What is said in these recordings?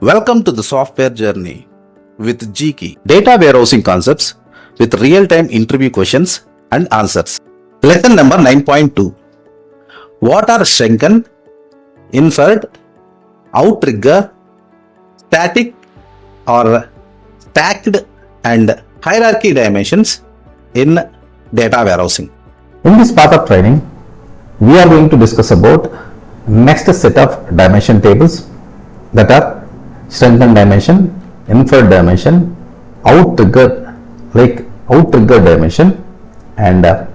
Welcome to the software journey with GKey. Data warehousing concepts with real-time interview questions and answers. Lesson number 9.2. What are Shrunken, Inferred, Outrigger, static or stacked and hierarchy dimensions in data warehousing? In this part of training, we are going to discuss about next set of dimension tables that are Shrunken dimension, Inferred dimension, Outrigger dimension, and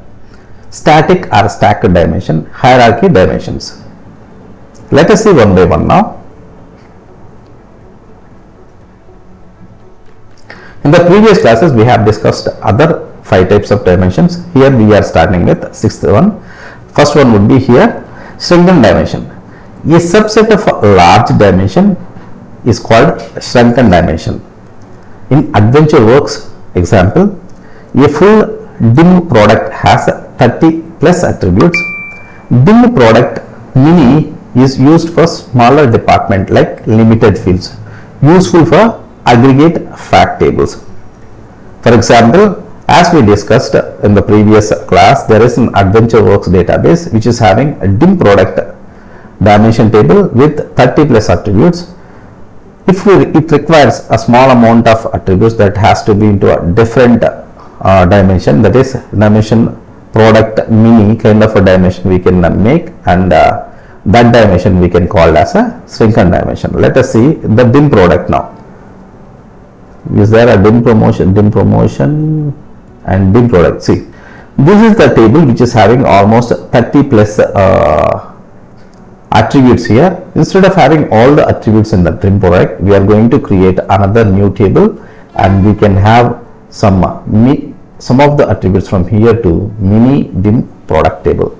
static or stacked dimension, hierarchy dimensions. Let us see one by one now. In the previous classes, we have discussed other 5 types of dimensions. Here we are starting with 6th one. First one would be here, Shrunken dimension. A subset of a large dimension is called Shrunken dimension. In AdventureWorks example, a full dim product has 30 plus attributes. Dim product mini is used for smaller department like limited fields, useful for aggregate fact tables. For example, as we discussed in the previous class, there is an AdventureWorks database which is having a dim product dimension table with 30 plus attributes. If it requires a small amount of attributes, that has to be into a different dimension, that is dimension product mini kind of a dimension we can make, and that dimension we can call as a Shrunken dimension. Let us see the dim product now. Is there a dim promotion and dim product? See, this is the table which is having almost 30 plus attributes here. Instead of having all the attributes in the dim product, we are going to create another new table, and we can have some of the attributes from here to mini dim product table.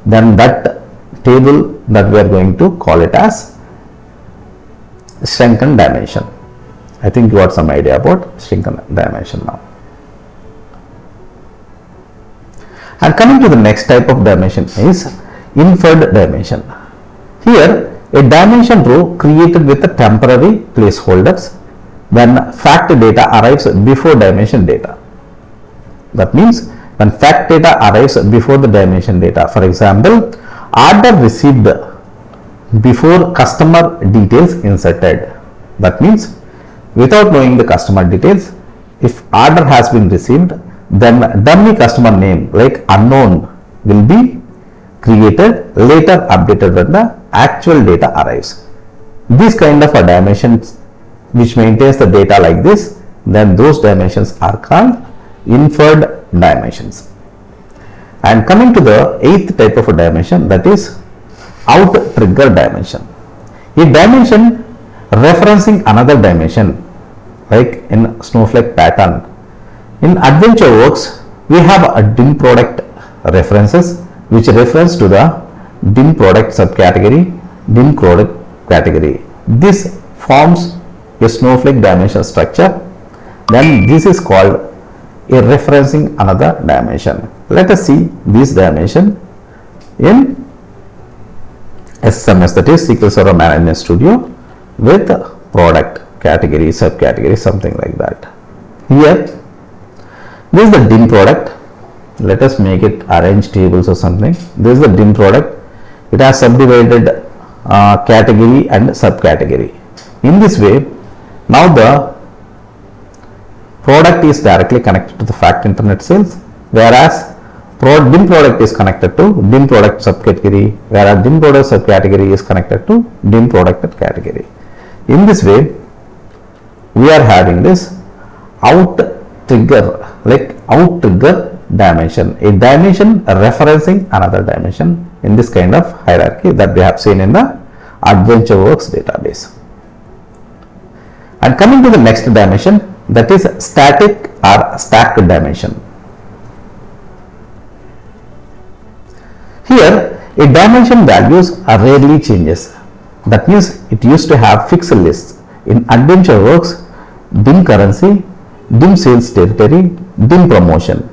Then that table that we are going to call it as Shrunken dimension. I think you got some idea about Shrunken dimension now. And coming to the next type of dimension is Inferred dimension. Here, a dimension row created with the temporary placeholders when fact data arrives before dimension data. That means when fact data arrives before the dimension data. For example, order received before customer details inserted. That means without knowing the customer details, if order has been received, then dummy customer name like unknown will be created, later updated when the actual data arrives. This kind of a dimension which maintains the data like this, then those dimensions are called Inferred dimensions. And coming to the 8th type of a dimension, that is Outrigger dimension. A dimension referencing another dimension, like in snowflake pattern. In AdventureWorks, we have a dim product references which reference to the dim product subcategory, dim product category. This forms a snowflake dimension structure. Then this is called a referencing another dimension. Let us see this dimension in SMS, that is SQL Server Management Studio, with product category, subcategory, something like that. Here, this is the dim product. Let us make it arrange tables or something. This is the dim product. It has subdivided category and subcategory. In this way, now the product is directly connected to the fact internet sales, whereas dim product is connected to dim product subcategory, whereas dim product subcategory is connected to dim product category. In this way, we are having this Outrigger dimension, a dimension referencing another dimension in this kind of hierarchy that we have seen in the AdventureWorks database. And coming to the next dimension, that is static or stacked dimension. Here, a dimension values are rarely changes. That means it used to have fixed lists. In AdventureWorks, dim currency, dim sales territory, dim promotion.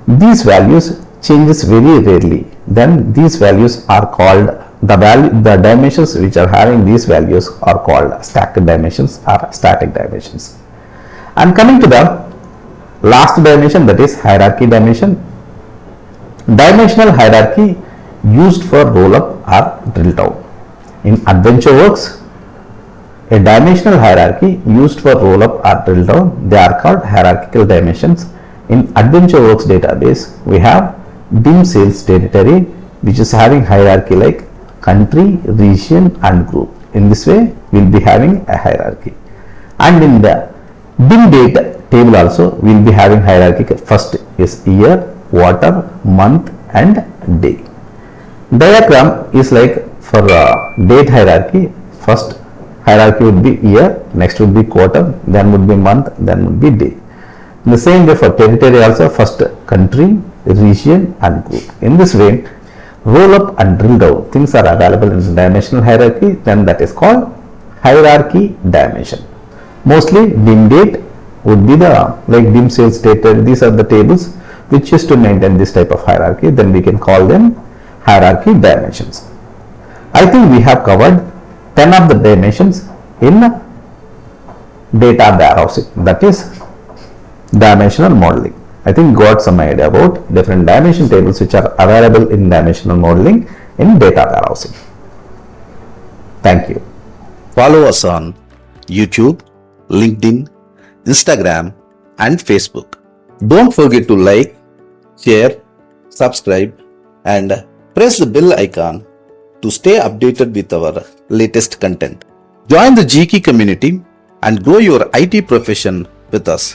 These values changes very rarely. Then these values are called the dimensions which are having these values are called stacked dimensions or static dimensions. And coming to the last dimension, that is hierarchy dimension. Dimensional hierarchy used for roll up or drill down. In AdventureWorks, a dimensional hierarchy used for roll up or drill down, they are called hierarchical dimensions. In AdventureWorks database, we have dim sales territory which is having hierarchy like country, region and group. In this way, we will be having a hierarchy. And in the dim date table also, we will be having hierarchy. First is year, quarter, month and day. Diagram is like for date hierarchy, first hierarchy would be year, next would be quarter, then would be month, then would be day. In the same way for territory also, first country, region and group. In this way, roll up and drill down things are available in the dimensional hierarchy, then that is called hierarchy dimension. Mostly dim date would be the like dim sales data. These are the tables which used to maintain this type of hierarchy, then we can call them hierarchy dimensions. I think we have covered 10 of the dimensions in data warehousing, that is dimensional modeling. I think got some idea about different dimension tables which are available in dimensional modeling in data warehousing. Thank you. Follow us on YouTube, LinkedIn, Instagram and Facebook. Don't forget to like, share, subscribe and press the bell icon to stay updated with our latest content. Join the GKey community and grow your IT profession with us.